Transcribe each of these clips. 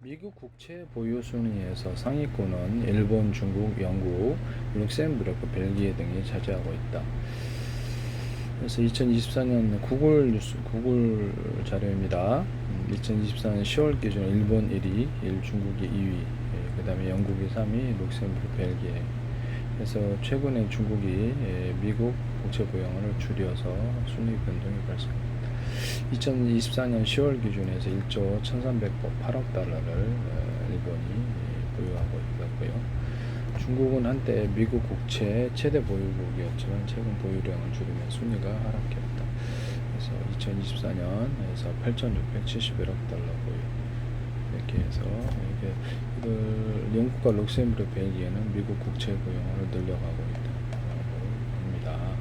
미국 국채 보유 순위에서 상위권은 일본, 중국, 영국, 룩셈부르크, 벨기에 등이 차지하고 있다. 그래서 2024년 구글 뉴스, 구글 자료입니다. 2024년 10월 기준 일본 1위, 중국이 2위, 그 다음에 영국이 3위, 룩셈부르크, 벨기에. 그래서 최근에 중국이 미국 국채 보유량을 줄여서 순위 변동이 발생합니다. 2024년 10월 기준에서 1조 1308억 달러를 일본이 보유하고 있고요. 중국은 한때 미국 국채 최대 보유국이었지만 최근 보유량을 줄이며 순위가 하락했다. 그래서 2024년에서 8,671억 달러 보유. 이렇게 해서 이걸 영국과 룩셈부르크, 벨기에는 미국 국채 보유량을 늘려가고 있다고 합니다.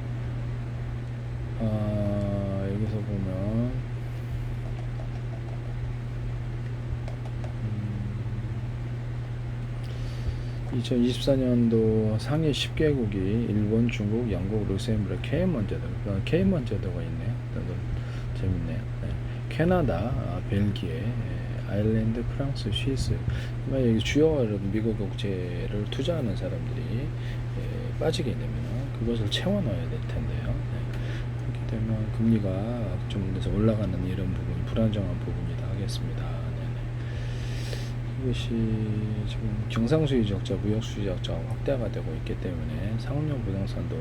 여기서 보면 2024년도 상위 10개국이 일본, 중국, 영국, 룩셈부르크, 케이먼 제도가 있네요. 재밌네요. 네. 캐나다, 벨기에, 아일랜드, 프랑스, 스위스. 만약에 주요 미국 국채를 투자하는 사람들이 빠지게 되면 그것을 채워 넣어야 될 텐데요. 네. 그렇기 때문에 금리가 좀 올라가는 이런 부분이 불안정한 부분이다 하겠습니다. 이것이 지금 경상수지 적자, 무역수지 적자가 확대가 되고 있기 때문에 상업용 부동산도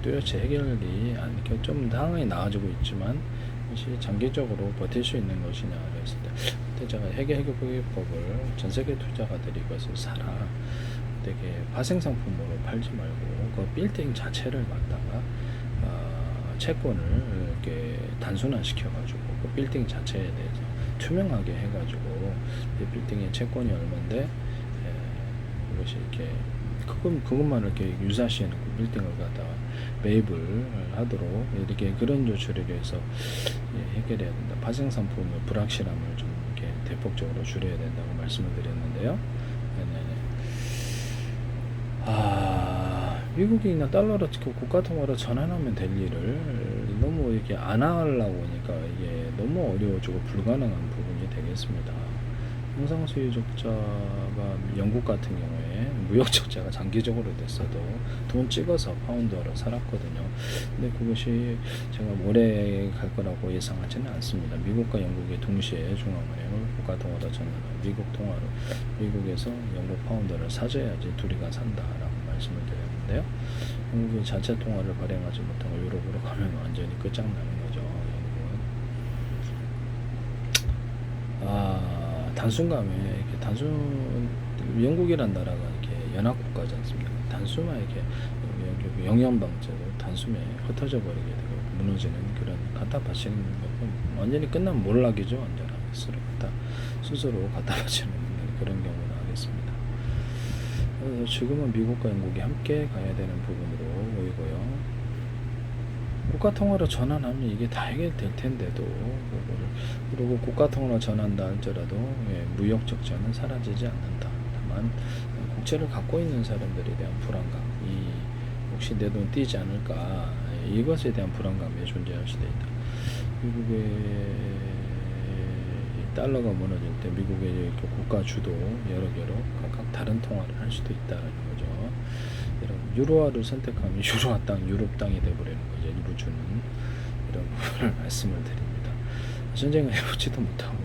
뚜렷이 해결이 않게 좀 상황이 나아지고 있지만 이것이 장기적으로 버틸 수 있는 것이냐 그랬을 때 그때 제가 해결법을 전 세계 투자가들이 이것을 사라 되게 파생상품으로 팔지 말고 그 빌딩 자체를 갖다가 채권을 이렇게 단순화시켜가지고 그 빌딩 자체에 대해서 투명하게 해가지고 이 빌딩의 채권이 얼마인데 이것이 이렇게 그것만 이렇게 유사시해놓고 빌딩을 갖다가 매입을 하도록 이렇게 그런 조치를 위해서 해결해야 된다. 파생상품의 불확실함을 좀 이렇게 대폭적으로 줄여야 된다고 말씀을 드렸는데요. 미국이나 달러로 국가통화로 전환하면 될 일을 너무 이렇게 안 하려고 하니까 이게 너무 어려워지고 불가능한 부분이 되겠습니다. 통상수요 적자가 영국 같은 경우에 무역 적자가 장기적으로 됐어도 돈 찍어서 파운드로 살았거든요. 근데 그것이 제가 오래 갈 거라고 예상하지는 않습니다. 미국과 영국이 동시에 중앙은행을 국가통화로 전환하고 미국 통화로 미국에서 영국 파운드를 사줘야지 둘이가 산다라고 말씀을 드렸는데요. 영국이 자체 통화를 발행하지 못하고 유럽으로 가면 완전히 끝장나는 거죠. 영국은. 단순감에 이렇게 영국이란 나라가 이렇게 연합국가지 않습니까? 단숨에 이렇게 영연방제로 단숨에 흩어져 버리게 되고 무너지는 그런 갖다 바치는 것 완전히 끝난 몰락이죠. 완전하게 스스로 갖다 바치는 그런 경우는 하겠습니다. 그래서 지금은 미국과 영국이 함께 가야 되는 부분으로 보이고요. 국가통화로 전환하면 이게 다 해결될 텐데도 그리고 국가통화로 전환다 할지라도 무역 적자는 사라지지 않는다. 다만 국채를 갖고 있는 사람들에 대한 불안감, 혹시 내 돈 띄지 않을까 이것에 대한 불안감이 존재할 수도 있다. 미국의 달러가 무너질 때 미국의 국가 주도 여러 개로 각각 다른 통화를 할 수도 있다는 거죠. 유로화를 선택하면 유로화 땅, 유럽 땅이 돼버리는 거죠. 일부 주는 이런 부분을 말씀을 드립니다. 전쟁을 해보지도 못하고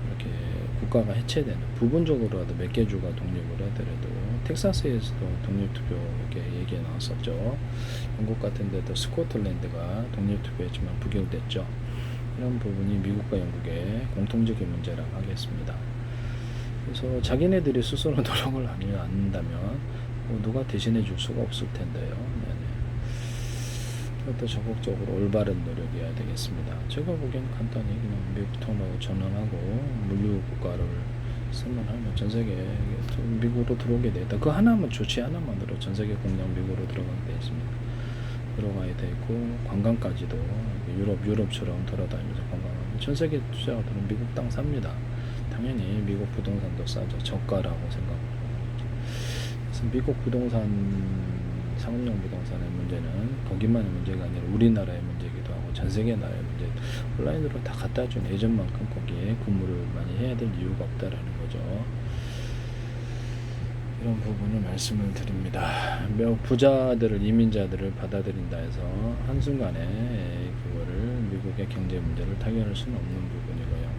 이렇게 국가가 해체되는 부분적으로라도 몇 개 주가 독립을 하더라도 텍사스에서도 독립투표 이렇게 얘기가 나왔었죠. 영국 같은 데도 스코틀랜드가 독립투표했지만 부결됐죠. 이런 부분이 미국과 영국의 공통적인 문제라고 하겠습니다. 그래서 자기네들이 스스로 노력을 하지 않는다면 누가 대신해 줄 수가 없을 텐데요. 또 적극적으로 올바른 노력이어야 되겠습니다. 제가 보기엔 간단히 그냥 미국 통화로 전환하고 물류 국가를 선언하면 전 세계 미국으로 들어오게 되겠다. 그 하나만 조치 하나만으로 전 세계 공장 미국으로 들어가게 되어 있습니다. 들어가야 되고 관광까지도 유럽처럼 돌아다니면서 관광하면 전 세계 투자가들은 미국 땅 삽니다. 당연히 미국 부동산도 싸죠. 저가라고 생각하고. 그래서 미국 부동산 상업용 부동산의 문제는 거기만의 문제가 아니라 우리나라의 문제이기도 하고 전 세계 나라의 문제. 온라인으로 다 갖다 준 예전만큼 거기에 건물을 해야 될 이유가 없다라는 거죠. 이런 부분을 말씀을 드립니다. 몇 부자들을 이민자들을 받아들인다 해서 한순간에 그거를 미국의 경제 문제를 타결할 수는 없는 부분이고요.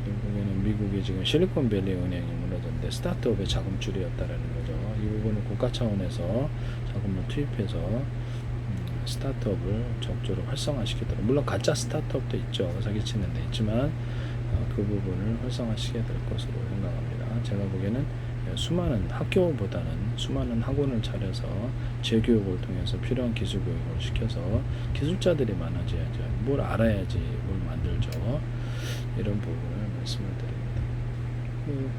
결국에는 미국이 지금 실리콘밸리 은행이 무너졌는데 스타트업의 자금줄이었다라는 거죠. 이 부분은 국가 차원에서 자금을 투입해서 스타트업을 적극적으로 활성화시키도록, 물론 가짜 스타트업도 있죠. 사기치는 데 있지만 그 부분을 활성화시켜야 될 것으로 생각합니다. 제가 보기에는 수많은 학교보다는 수많은 학원을 차려서 재교육을 통해서 필요한 기술 교육을 시켜서 기술자들이 많아져야죠. 뭘 알아야지 뭘 만들죠. 이런 부분을 말씀을 드립니다.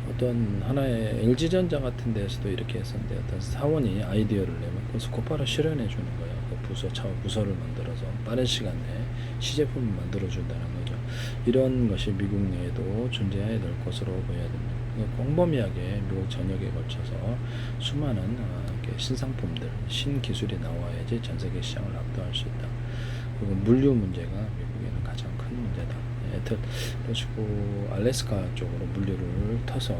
어떤 하나의 LG전자 같은 데서도 이렇게 했었는데, 어떤 사원이 아이디어를 내면 그것을 곧바로 실현해 주는 거예요. 그 부서를 만들어서 빠른 시간 내에 시제품을 만들어 준다는 거죠. 이런 것이 미국 내에도 존재해야 될 것으로 보여야 됩니다. 광범위하게 미국 전역에 걸쳐서 수많은 신상품들, 신기술이 나와야지 전 세계 시장을 압도할 수 있다. 그리고 물류 문제가 미국에는 가장 큰 문제다. 그래가지고 알래스카 쪽으로 물류를 터서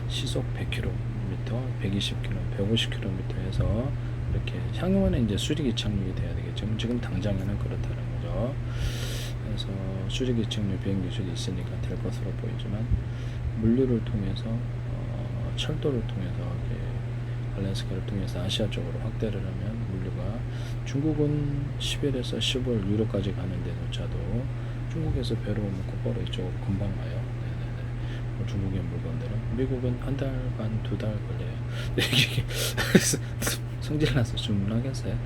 시속 100km, 120km, 150km에서 이렇게 향후에는 이제 수리기 착륙이 돼야 되겠죠. 지금 당장에는 그렇다는 거죠. 그래서 수리기 착륙 비행 기술이 있으니까 될 것으로 보이지만, 물류를 통해서 철도를 통해서 알래스카를 통해서 아시아 쪽으로 확대를 하면 물류가, 중국은 10일에서 10월 유럽까지 가는데조차도 중국에서 배로 오면 곧바로 이쪽으로 금방 와요. 네네네. 중국의 물건들은, 미국은 한 달 반, 2달 걸려요. 성질나서 주문하겠어요.